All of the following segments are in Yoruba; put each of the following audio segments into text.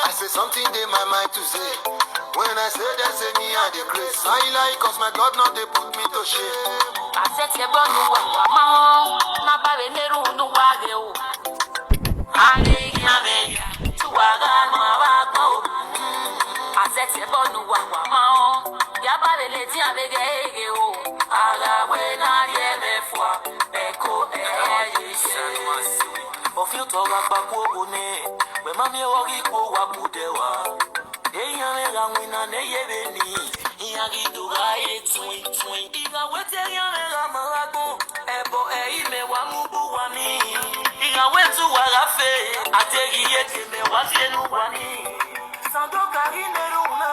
I say something in my mind to say. When I say that, say me and the grace. I like cause my God not they put me to shame. I said you born you ma na ba be neru nu wa ge o. Ali yame tu wa ga ma wa ko. I said you born you ma ya ba be le ti ave ge o. Ala we na ye me fo e ko e ye. Of you talk about Pogone, when Mammy Wagiko Wapudewa, Eyana Wina Neyeveni, Yagi do I twin, Iga Wetayana Marago, Ebo Eime Wamubu Wani, Iga went to Warafe, I take it me was in Wani, Sandoka in the Runa,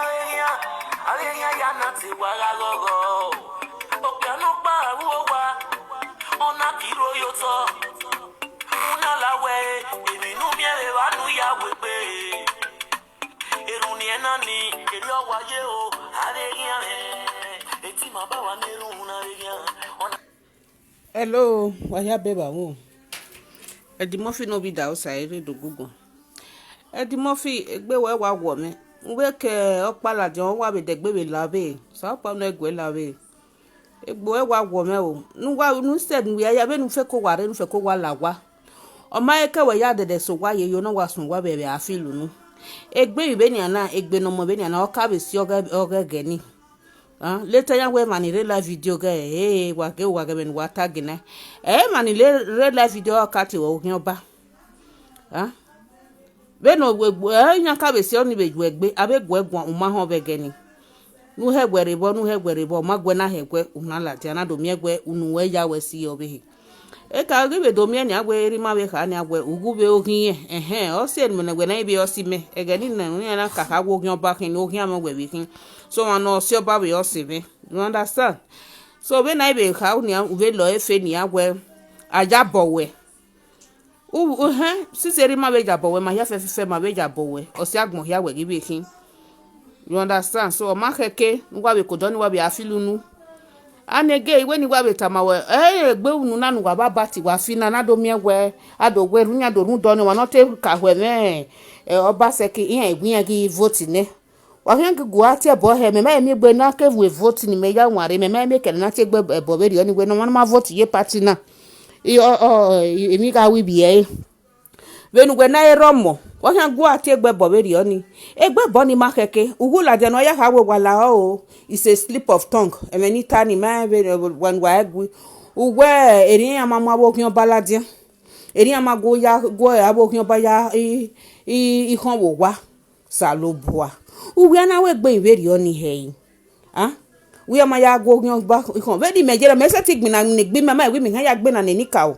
Alenia Yanati Warago, Opiano Barua, Onakiro Yoto. Hello, waya beba wo. Edi Murphy no be da outside do Google. Edi Murphy egbe we wa wo me. Nwe ke opala je won wa be degbe we labe. So pa no egwe labe. Egbo we wa wo me o. Nu wa nu said we ya be nu fe ko ware nu fe ko wa lawa. O ma eke we ya dede so wa ye yo no wa sun wa be be afilu nu. Egbe ibe ni ana egbe no mo be ni ana o ka be si oga geni. Later ya we mani real video ga wa ga ben wa tag na. Mani real video ka ti wo yan ba. Be no we yan ka be si oni be ju egbe abegwe gwan o ma ho be geni. Nu hegwere bo ma gwe na hegwe una la ti ana do mi egwe unu we ya we si obe. E ka ge be do mi ani agwe ri ma be ka ani agwe ugu be ohin o se mo na gwe na be o si me egeni na nu na ka ka wo yan ba kin o hin am gwe bi kin. So I know see about your CV. You understand? So when I be how ni we lo efe ni agwe ajabowe. Since ma be jabowe ma ya fe ma be jabowe. O si agbon ya we give kin. You understand? So ma keke ngwa be kodoni wa be afilunu. Anege iwe ni wa be tamawe. Egbe unu na nu wa baba ti wa fina na do mi egwe adogwe runya do run do ni wa no te ka hwe me. Obaseki ihe egwin gi vote ne. Wahengi guati abo he me me gbe na ke we vote ni me ya nware me ke na te gbe ebo be ri oni gbe no ma vote ye party na emi ka wi bi e wenu gbe na eromo wahengi guati gbe ebo be ri oni egbe bo ni ma keke ugula je no ya ka we wala o is a slip of tongue emeni tani ma be when wa egwi ugwe eri amama bo kion balade eri amago ya go abo kion ba ya i kan wo wa salobua uwe na we gbe very oni hey ah we ma ya go yan gba ikon very mejere me se ti gbin na ni gbe mama we mi kan ya gbe na ni ka o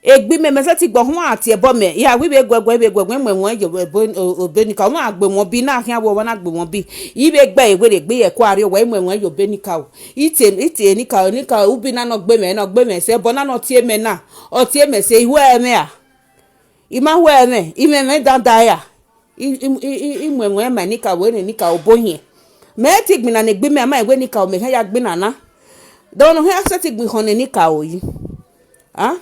egbi me me se ti gbo hun ati ebo me ya we be gwegwe me won je obe ni ka won agbe won bi na kan wo na agbe won bi ibe gbe ewe re gbe ye ko ari we won je obe ni ka o ite ni ka ubi na no gbe me se bo na no tie me na o tie me se iwe me a ima we me ime me danda ya imwe ma ni ka we ni ka obohin me ti gbin na gbe me ama we ni ka o me kan ya gbe na na don no ha se ti gbin hon ni ka o yi ah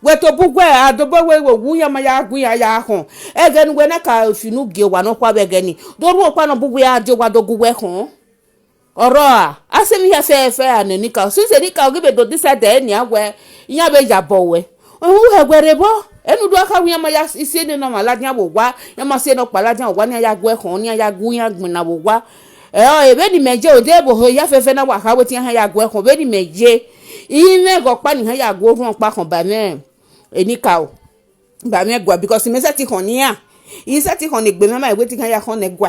we to bugwe adobo we wu ya ma ya gun ya hon egen we na ka finu ge wa no kwa begeni do ru kwa no bugwe ya de wa do gugwe hon oro a asemi ya fe ani ka so se ni ka o gebe do this side ni awe yan be ya bo we ohun hegwere bo enu do aka wi ya ma ya ise ni no ma la jan wo wa ya ma se no pa la jan wa ni ya gwe hon ni ya gun ya gbin na wo wa ebe ni meje ode bo ho ya fe na wa ka we ti ya gwe hon be ni meje ime go pa ni ya gwo run pa kan ba me enika o ba me gwa because me se ti hon ni a yi se ti hon ni gbe mama iwe ti kan ya hon ne gwa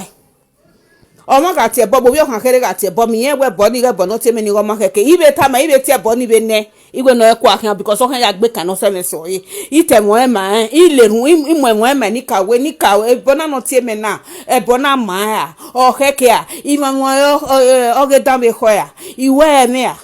omo ka ti ebo bo bi o kan kere ka ti ebo mi yen we bo ni re bo no te me ni omo keke ibe ta ma ibe ti ebo ni be ne iwe no e ko akan because o kan ya gbe kan no se me so yi ite mo e ma ile run imo mo e ma ni ka ebo na no ti me na ebo na ma a o keke a imo mo o ge dan be ko ya iwe me a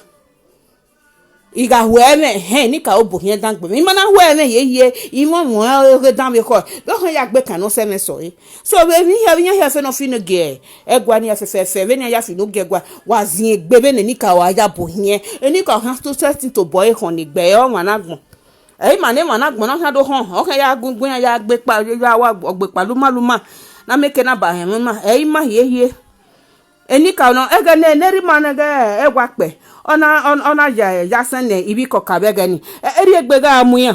iga hueme he ni ka obo yen dan gbe mi mana hueme ye imo mo o dan be ko lo kan ya gbe kan no se me so yi so be mi ya fe no fi no ge egwa ni fe be ni ya fi no ge gwa wa zin egbe be ni ka wa ya bo yen eni ka han to setting to boy hon ni gbe o wan agbon ma na gbon na do hon o kan ya gungun ya gbe pa ya wa ogbe pa luma na meke na ba hen ma ma ye eni ka no ege ne neri ma ge egwa pe ona ya sene ibi ko ka bege ni eri egbe ga amu ya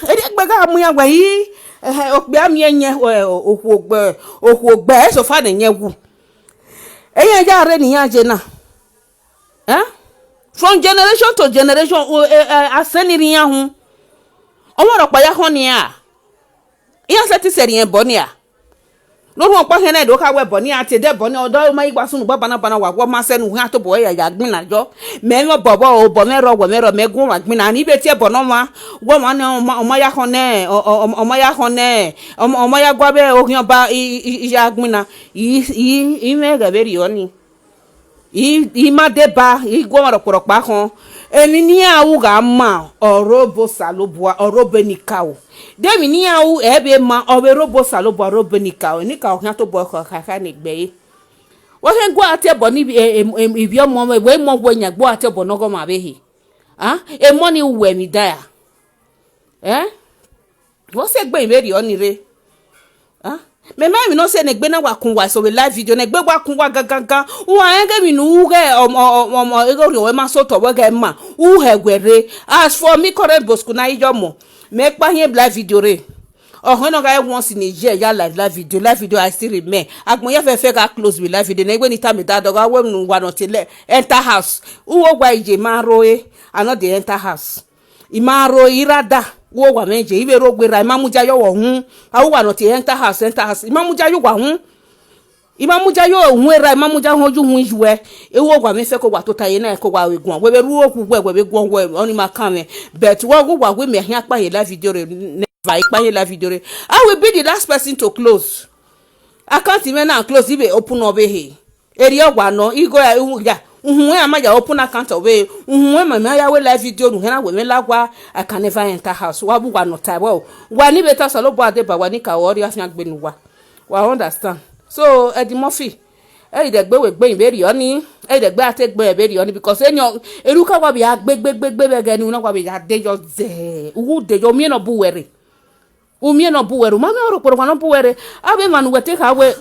eri egbe ga amu ya gwa yi okpe ami enye okwo so fa ne nyewu eyan ja re ni ya je na from generation to generation aseni ri ya hu omo ro pa ya ho ni a iya se ti seri en bo ni a lórí wọn pàṣẹ náà ìdókà wẹ̀bọ̀ ní àti ẹ̀dẹ́bọ̀ ní ọ̀dọ́ ọmọ ìgbà sunu bọ́ bana wà wọ́n máa sẹ́nu hàn tó bọ̀ ẹ̀yà gbìn àjọ mẹ́rin bọ̀bọ̀ ò bọ̀ mẹ́rọ mẹ́gún wà gbìn àní ibẹ̀ tí ẹ̀bọ̀ náà wọ́n máa ní ọmọ ya kan náà ọmọ ya gbọ́ bẹ́ẹ̀ ohin ọba ìyá gbìn náà yìí mẹ́rẹ̀ bẹ́ẹ̀ rí ọ ni yìí má dé ba yìí gbọ́ wọn rọ̀pọ̀rọ̀pá kan èmi ní àwùgà máa ọ̀rọ̀ bó sàlóbùà ọ̀rọ̀ bẹ́ẹ̀ ní ká o demi ni awu ebe ma obero bo salo bo ro benika o ni ka o kan to bo ko kaka ni gbe wo he gwa ate bo ni ibi omo we mo wo nya gwa ate bo no go ma be hi e mo ni we mi da wo se gbe iberi oni re me ma mi no se ne gbe na wa kun wa so we live video ne gbe wa kun wa gangan wa enge mi nu ge omo ego ri we ma so to we ge ma u he gwere as for me current bosku na ijo mo me pa hin live video re no ga once in a year ya live video I still remain agbon ye fe ga close with live video na egbe ni time that dog we nu wa no tele enter house uwo gwa ije ma ro I no dey enter house I ma ro irada wo wa meje ibe ro gbe ra imamuja yo wo hun awu wa no te enter house imamuja yo wa hun imamuja yo hun ra imamuja hoju hun iwe ewo gwa me fe ko wa to taye na ko wa wegun we be ru oku we be gun we oni ma kan me but wo go wa we me hin apa ye live video re never ipa ye live video re I will be the last person to close I can't even now close ibe open obe he eri ogwa no igo ya uhun ama ya open account obe uhun ma ya we live video nu na we me lagwa I can never enter house wa bu wa no time wa ni better solo bo ade ba wa ni ka ori afian gbe nu wa understand so Eddie Murphy de gbe we gbe iberi oni de gbe ate gbe iberi oni because eruka wa bi agbe be ni una wa bi ade jo ze u de jo mi no buwere ma me oro poro no buwere abe manu we take awe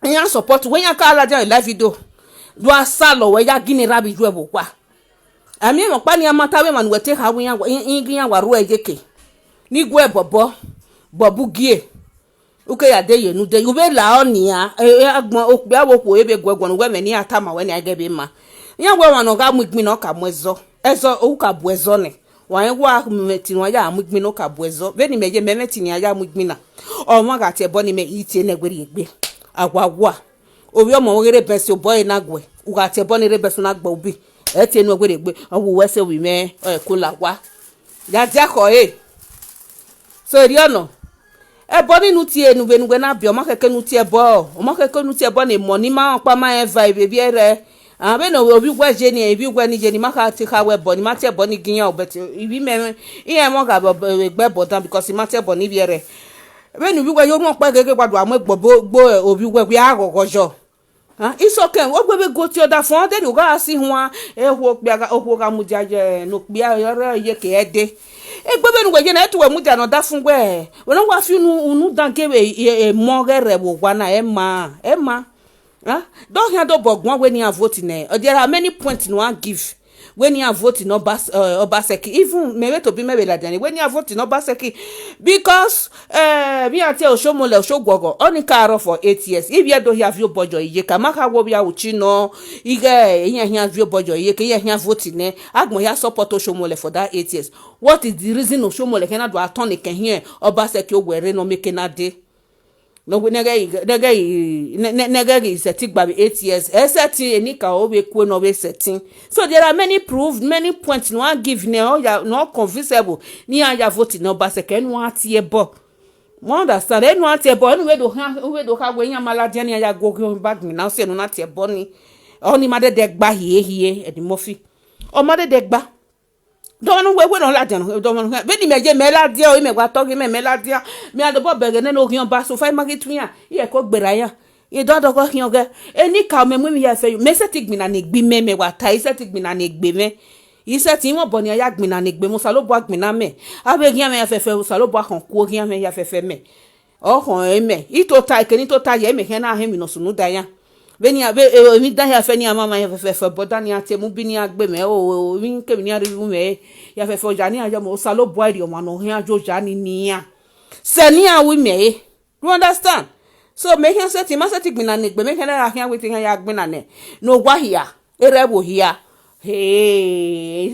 yan support when ya ka alaja live video do asalo we ya gini rabi ju ebo kwa ami mo pa ni amata we manu we take awe yan wa ru ejeke ni gwe bobu gie uke ya de yenu de ube la onia agbon okpe awopo ebe gwegwon we me ni atama we ni agebe ma yan gwe wan ga mu igmi no ka mu ezo o ka bu ezo ne wan wa meti no ya mu igmi no ka bu ezo be ni meje memeti ni ya mu igmi na o ma ga tie boni me iti na gweri egbe agwagwa obi o mo were besi boy na gwe u ga tie boni re besu na gba obi e tie nu gweri egbe owu wese wi me o ko la wa ya dia ko so ri ono e boni nu tie nu be nu gbe na bi o ma keke nu tie bo o ma keke nu tie bo ni money ma pa ma e vibe bi ere be no obi gwa je ni ebi gwa ni je ni maka ti ka we boni ma tie boni giyan but ibi me iye mo ga gbe bodan because ma tie boni bi ere be nu bi gwa yo mo pa gege gbadu amo gbo obi gwa bi agogojo it's okay o gbe go ti oda fun de ga si huan e ho pe aga o ho ga mu jaje no pe ere ye ke ede egbebe nu gwe na etuwe mu jana da fun gwe we no wa fi nu dan ke e mo gere wo gwa na e ma don't hear do bogbon when you vote ne there are many points no one give when you vote in Obaseki even maybe to be maybe like when you vote in Obaseki because me ati Oshomole Oshogwogo only car for 8 years if you don't have your bojo ye ka maka wo bia uchi no ige yan your bojo ye ke yan vote ne agmo ya support Oshomole for that 8 years what is the reason Oshomole cannot do attorney can here Obaseki ogwere no make na dey no nega is setting by 8 years setting enika obe ku no be setting so there are many proof many points no give no convincible ni aya vote no ba second one tie bo mo understand enu atie bo enu we do ha we yan malade ni aya go back me now say no na tie bo ni oni made de gba hie edi mofi o made de gba don we no la den don be ni meje melade o me gwa to ge me melade me adobo bege ne no hian ba so fai market mi a ye ko gbera yan ye do do ko hian ge eni ka me mu mi ya fe me se tigbi na ne gbi me wa ta ise tigbi na ne gbe me ise ti won bo ni aya gbin na ne gbe mo sa lo bo agbin na me abe hian me ya fe fe sa lo bo kan ku hian me ya fe fe me o han e me i to ta ke ni to ta ye me hian na he mi no sunu da yan beni abe mi da ya fe ni mama ya fe boda ni ate mu bi ni agbe me o mi ke mi ari me ya fe fo ja ni aja mo sa lo bo ri o ma no hin ajo ja ni ya se ni awi me you understand so me hin se ti ma se ti gbin na ni gbe me hin na hin awi ti hin ya gbin na ne no gwa hia ere bo hia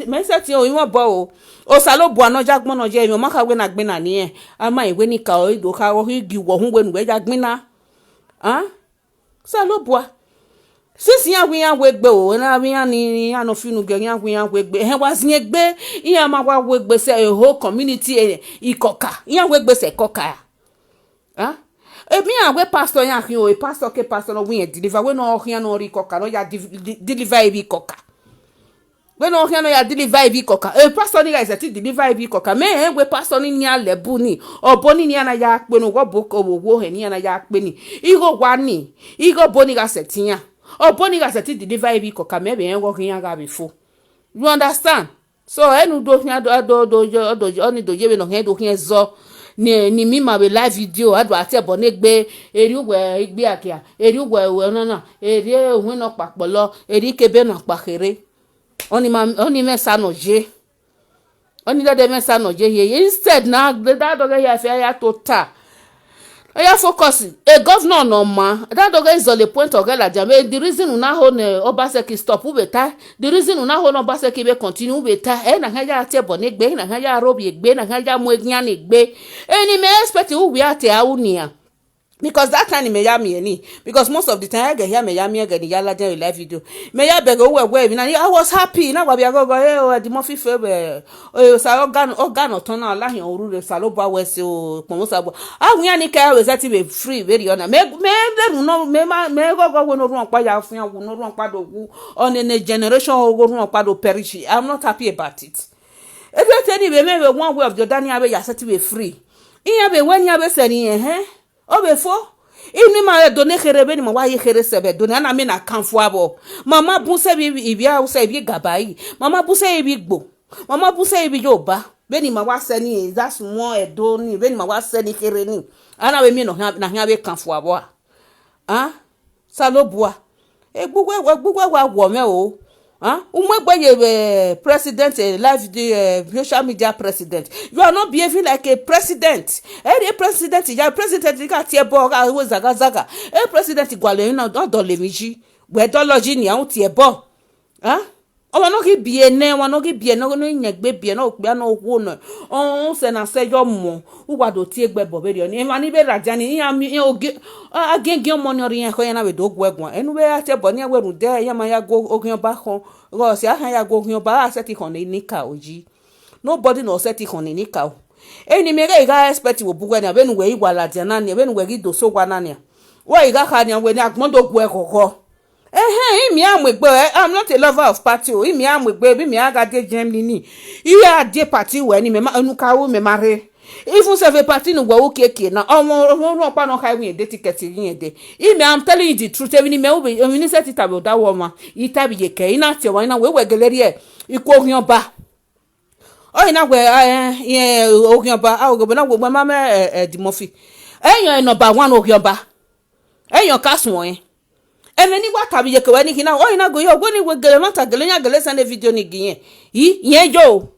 me se ti o won bo o sa lo bo anoja gbon no je mi o ma ka gbe na gbin na ni e ama iwe ni ka o do ka o gi wo hun we nu we ja gbin na sa lo bo sisi yan we gbe o na wi yan ni yan no finu ge yan we gbe he wa sin egbe yan ma wa we gbe se a whole community ikoka yan we gbe se koka mi an we pastor yan hin o pastor ke pastor no wi deliver we no yan no ri koka no ya deliver e bi koka we no yan no ya deliver e bi koka pastor ni guys ti deliver e bi koka me we pastor ni ni alebu ni obo ni ana ya pe no go bo wo he ni ana ya pe ni igo wa ni igo boni ga setian boni ga seti deliver e bi koka me be en go yan ga before you understand so enu do yan do oni do je be no yan do yan zo ni mi ma be live video adu ati ebo ne gbe eri ugwe igbe akia eri ugwe we na eri ohun no papolo eri kebe no pakere oni mesa no je oni de mesa no je ye instead na that dog ya fe ya total ya focus a governor no ma that dog is on the point of gala jam the reason una ho ne Obaseki stop ubeta the reason una ho no Obaseki be continue ubeta na ha ya ati ebo ne gbe na ha ya robi egbe na ha ya mu egyan egbe eni me expect u wi ati awunia because that time me ya me ni because most of the time I get here me ya me get ya la den live video me ya beg we na I was happy na gba bi agogo the mofi fe be sa organ oton na la hin oru re sa lo ba we se o pomo sa bo awun ya ni ka we set be free very on me deru no me gogo we no run pa ya fun ya no run pa do gu on a generation go run pa do perish I'm not happy about it if you tell me one way of the Daniel be ya set be free in be when ya be say obefo ini ma donner kherebe ni ma wa ye khere sebe donner na me na kanfo abo mama bunse bi ibia o se bi gabai mama bunse bi gbo mama bunse bi yoba be ni ma wa se ni that's more edo ni be ni ma wa se ni khere ni ana we mi no na hia be kanfo abo salobua gbugwe wa wo me o umegbe president live the social media president you are not behaving like a president president ya president ka tie bo ga wo zaga president gwale na do le miji we dology ni awun tie bo o no ki biene wa no ki biene no nyegbe biene o gbe na owo no o se na se yo mo ugwa do ti egbe bo be ni ma ni be raja ni ya mi oge agenge o mo ni ori yen ko yen na we do gwegun enu be ya che bo ni eweru de ya ma ya go ogun ba kan go se aha ya go ogun ba se ti kan ni ka oji nobody no se ti kan ni ka o eni mere ga expect wo bugwe ni abenu we igwa la dia na ni abenu we gi do so gwa na ni wa iga ka ni we ni agbon do gwe koko imi amwegbe I'm not a lover of party o imi amwegbe bi mi aga de Germany ni iya de party we ni me ma enuka wo me mare even se party no gwo keke na omo pa no kai we de ticket yin de imi I'm telling you the truth even me we ni set it about that woman itabi ye ke ina ti wa ina we geleri e iku ogun ba o ina we ogun ba a ogun na gbogbo ma me di mofi eyan number 1 ogun ba eyan kasun won eme ni gwa tabi ye ke we ni kina o ina go yo go ni we gele mata gele nya gele send video ni giyen yen jo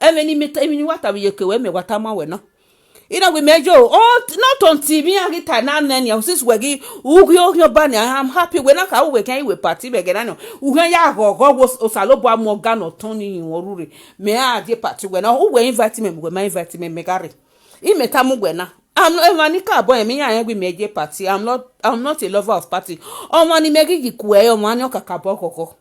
eme ni meta emi ni wa tabi ye ke we me wata ma we no ina we mejo not on TV and it na nani o sis we gi ugyo ba ni I'm happy we na ka we kan we party be gena no uhwan ya go o salobo am ga no ton ni worure me a de party we na o we invite me we ma invite me gare imeta mu gwe na I'm not Manika boy me yan gbe meje party I'm not a lover of party omo ni megi giku e omo ani okakabo koko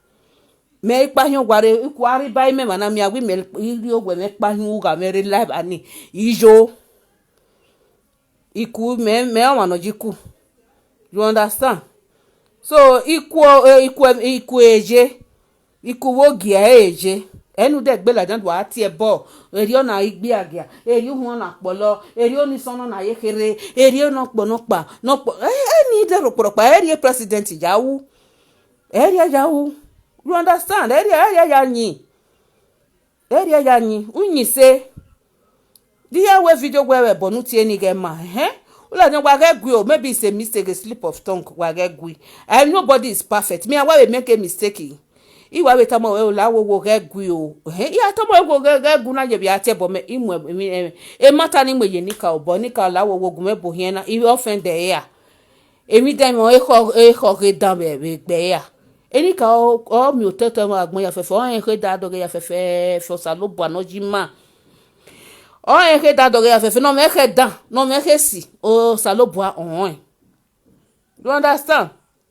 me ipa hin gware iku ari bai me mana mi agbe me iri ogwe me pa hin uga me live ani ijo iku me o no jiku you understand so iku eje iku wogi eje enu de gbe la dan do ati e bo eri ona igbe agia eri hu na polo eri oni sono na yekere eri ona po no pa ni de roporo pa eri president yawu you understand eri ya yin unyi se dia we video we bonu ti eni ge ma ula ni wa ge gwi o maybe it's a mistake a slip of tongue wa ge gwi and nobody is perfect me we make a mistake iwa we tamo we la wo ge gwi o ya tamo wo ge gu na je bi ate bo me imwe e mata ni mwe ni ka obo ni ka la wo gu me bo hien na i offend e ya emi dem o e ko ge dan be gbe ya eni ka o mi o teto mo agbon ya fefe o en ke da do ge ya fefe fo sa lo bo anoji ma o en ke da do ge ya fefe no me ke dan no me ke si o sa lo bo on you understand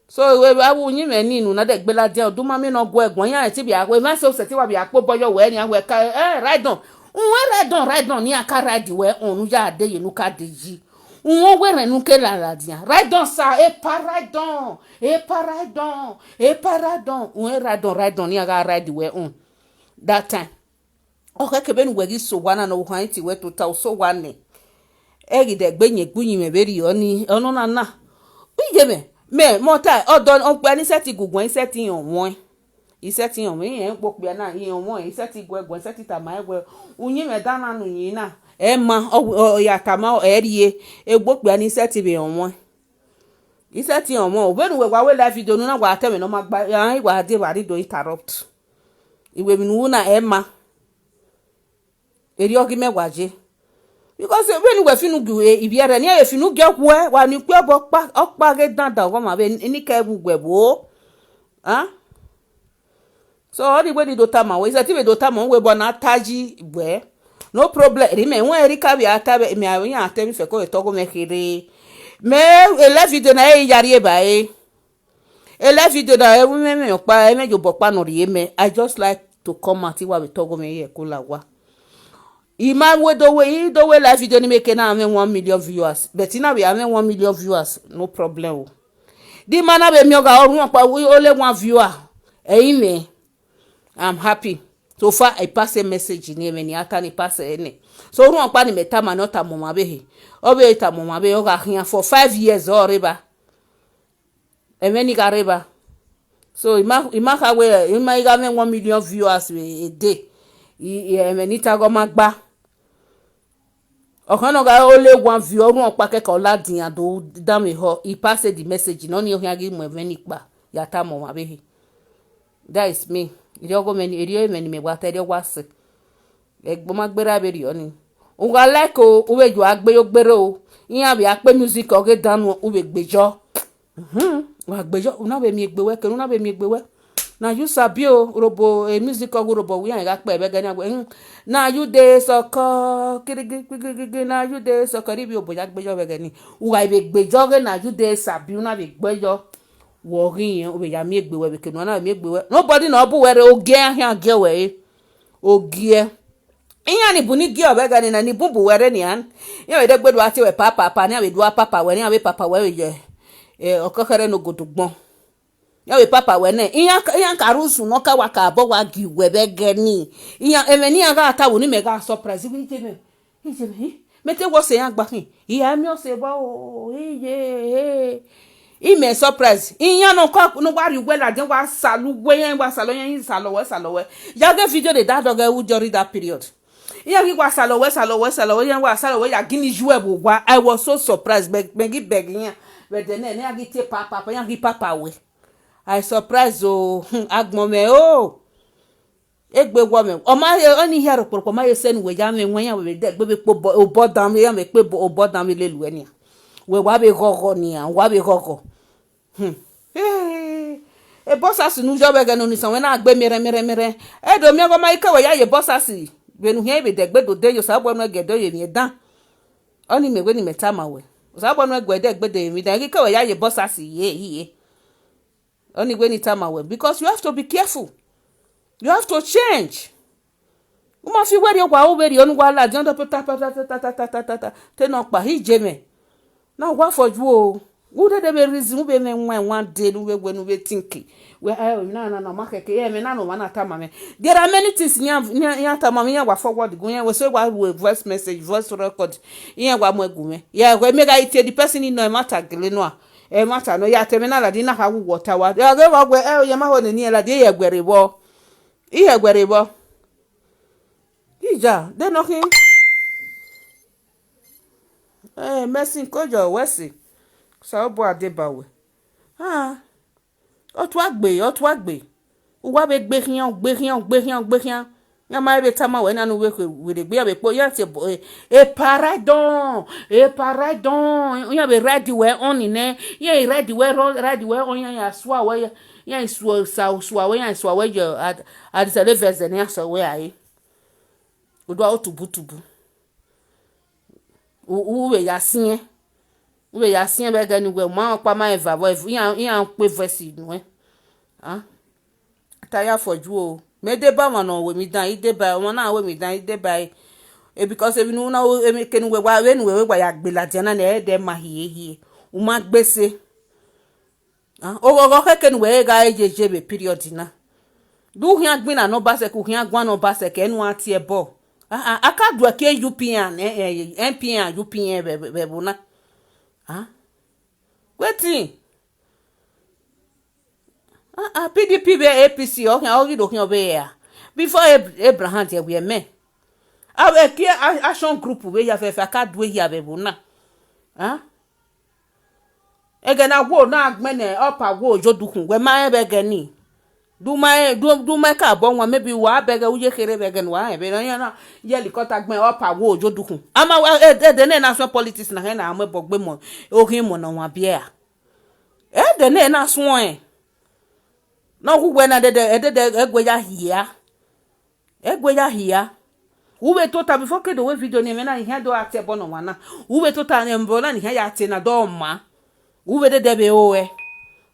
so we awu yin me ni nu na de gbe la je odun ma mi no go egbon yan ti bi awe ma so se ti wa bi apo boyo we ni awe ka ride on ni aka ride we onu ja de yenu ka de ji won we ren nu ke la dia ride on sa paradon won ride on ni aka ride we on that time okay ke be nu we gi so wana no hwan ti we to ta so wane e gi de gbe yin gbuyin me be ri oni onu na ije me mota odon on pe ni seti gugun seti yan won iseti yan me yen po pe na yan won iseti gwegun seti ta ma egwe unyin me dana nu yin na e ma o ya ta ma e rie egbo pe ni seti be yan won iseti yan won obenu we wa we live video nu na wa tell me no ma gba yan wa de wa ri do interrupt iwe mi nu na e ma eri ogi megwaje because when we finu gu ibiere ni e finu ge ku e wa ni pe bo pa opa ge dandan wo ma be ni ke gugwe bo so all the way do tama we say ti we do tama we bo na taji gbe no problem ri me won eri ka bi ata be mi awon ata mi fe ko to go me kire me ele video na e yari e ba ele video na e me pa e mejo bo pa no ri me I just like to come at wa we to go me here ko la wa Ima we do we live video ni make na 1 million viewers. But now we have 1 million viewers, no problem. Di mana be mi oga orun pa we only 1 viewer. Me I'm happy. So far I pass a message ni me ni ata ni pass ene. So orun pa ni meta ma not amoma be he. Obe ta moma be oga hian for 5 years or riba. Ni ga riba. So ima ka we ima ga 1 million viewers a day. Menita go magba okan ga only 1 view orun opa keke oladin ado dami ho he pass the message no ni ohian gi mo eveni pa yata mo ma be that is me ijogo meni eri meni me gba tede wase egbo magbera be ri oni o ga like o we jo agbe yo gbere o yin abi ape music o ge danu o we gbejo wa gbejo una be mi egbe we ke una be mi egbe we na you sabi o robo a musical robo we ain't got pebe gani agwe na you dey soko kirigi na you dey soko ribi oboya gbejo be gani uga ibe gbejo ge na you dey sabi una be gbejo wo rin o be ya mi egbe we be kenu na mi egbe we nobody na obu were ogie ahia ge we ogie iya ni buni gi obe gani na ni bubu were ni an ya we de gbedo ati we papa ni we do papa we ni we papa we je okokere no godugbon ya we papa we ne iya karusu no ka waka abo wa gi webe gani iya emeni aga atawo ni mega surprise bi jeme mete wo se yan gba hin iya mi o se bo o iye ime surprise iya no ko no wa ri we la je wa salu yen salo we ya ge video de that dog who during that period iya gi wa salo we yen wa salo we ya gini juwe bo wa I was so surprised beg yan we de ne ya gi te papa yan gi papa we I surprise o agbon me o egbe wo me o ma oni here poporo ma ye senu we ya me won ya we de gbe po o dan me ya me pe o dan me lelu eni we wa be gogo ni an wa be gogo e bossas nu jobe ga no ni san we na gbe mere e do mi go ma ike we ya ye bossas we nu here be de gbe do de yo sa bo no ge do ye mi dan oni me we ni meta ma we sa bo no gbe de gbe de mi dan ike we ya ye bossas ye only when it time away because you have to be careful. You have to change. You must feel where you go over you no la jan ta te no pa hi jeme. Now what for you? Who did they reason we me one day when we think we na market me na no wana tama me. There are many things nya tama me wa forward go nya we say wa voice message voice record nya wa mo egume. Yeah we make it the person in no matter gele no e mata no ya temena la di na ha wu water wa ya ge wa gwe ya ma ho ni la di ye gwerebo ihe gwerebo ija de no hin mercy kojo wesi so bo adebawe otu agbe uwa be gbe hian ya ma be tama we na no we de gbe be po ya se e paradon ya be ready we on ne ya ready we on ya swa we ya swa we ya swa we yo at the levels ne ya so we ai odo otubutubu uwe ya sin be ga ni we ma pa ma eva voice ya pe voice nu taya foju o me de ba wan no we mi dan ide ba won na we mi dan ide ba because e bi nu na e me kenu we wa we nu we gba ya gbe la je na e de ma hiye o ma gbese o go kenu we ga ejeje be period na du hian gbin na no ba se ku hian gwan no ba se ke nu ati e bo aka du ke UPN MPN UPN be bu na wetin PDP be APC o hian be ya before Abraham there we men awe ki action group we ya fe ka du ya be bu na ege na wo na agbene opa wo jodukun we ma be gani du ma ka bo won maybe wa be ge uje kere be gani wa be na ye likota gbin opa wo jodukun ama de na national politics na he na amebo gbe mo o hin mo na wa bia de na so na hu na de egwe ya hia uwe tota before ke do we video ni me na ihe do ate bo no wana uwe tota ne mbo na ihe ya ate na do ma uwe de be owe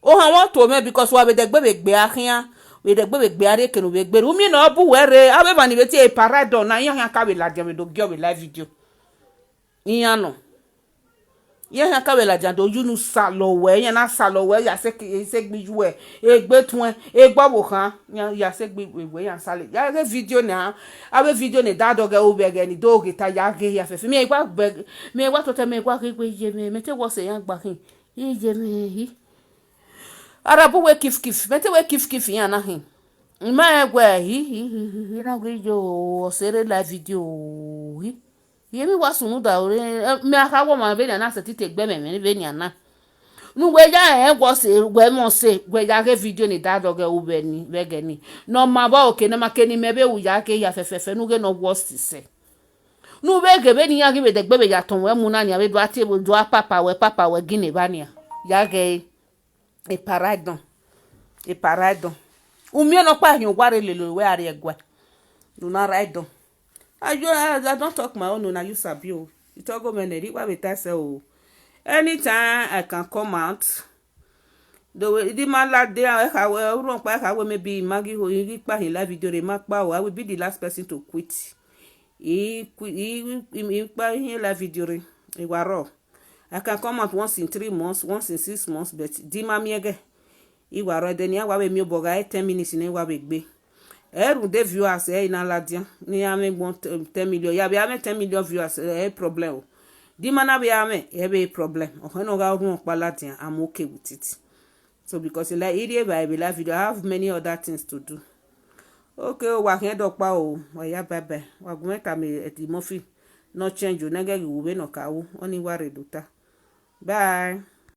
o han won to me because wa be de gbe ahia we de gbe are ke no be gbe umi na obu were abeba ni beti e paradon na ihe han ka we la je we do gyo we live video iya no ye han ka we la jan do yunu salo we yan na salo we ya se gbi we e gbe tun e gbo wo kan ya se gbi we yan sale ya ge video na abe video ne da do ge o be ge ni do ge ta ya ge ya fe mi e gba to te me gba ke gbe je me te wo se yan gba kin e je me hi arabu we kif me te we kif yan na hin ma e gwa hi na gbe jo o sere la video hi yemi wasunu da ore me aka wo ma be na se tite gbe me be ni ana nu we ya go se we mo se we ya ke video ni da do ge u be ni be ge ni no ma ba oke na ma ke ni me be u ya ke ya fefefe nu ge no worst se nu be ge be ni ya ge be de gbe be ya ton we mu na ni abe do ati bo do papa we gini ba ni ya ge e paradon Umie no pa hin ware lelo we are egwa. Do not write down. I don't talk my own, na you sabi o. You talk go meneri wa beta say o. Anytime I can come out. The man like there, I will maybe Maggie who you in live video remark. I will be the last person to quit. He live video. He was raw. I can come out once in 3 months, once in 6 months, but di mami again. He was raw. Then I will me boga 10 minutes in a way. De viewers ina ladia ni ame 10 million ya be ame 10 million viewers problem di mana be ame be problem o no ga run pa ladia I'm okay with it. So because like area by live video I have many other things to do. Okay wa hen do pa o wa ya bye wa gun ka me eti mo fi no change o nege wu be no ka wo oni wa reduta bye.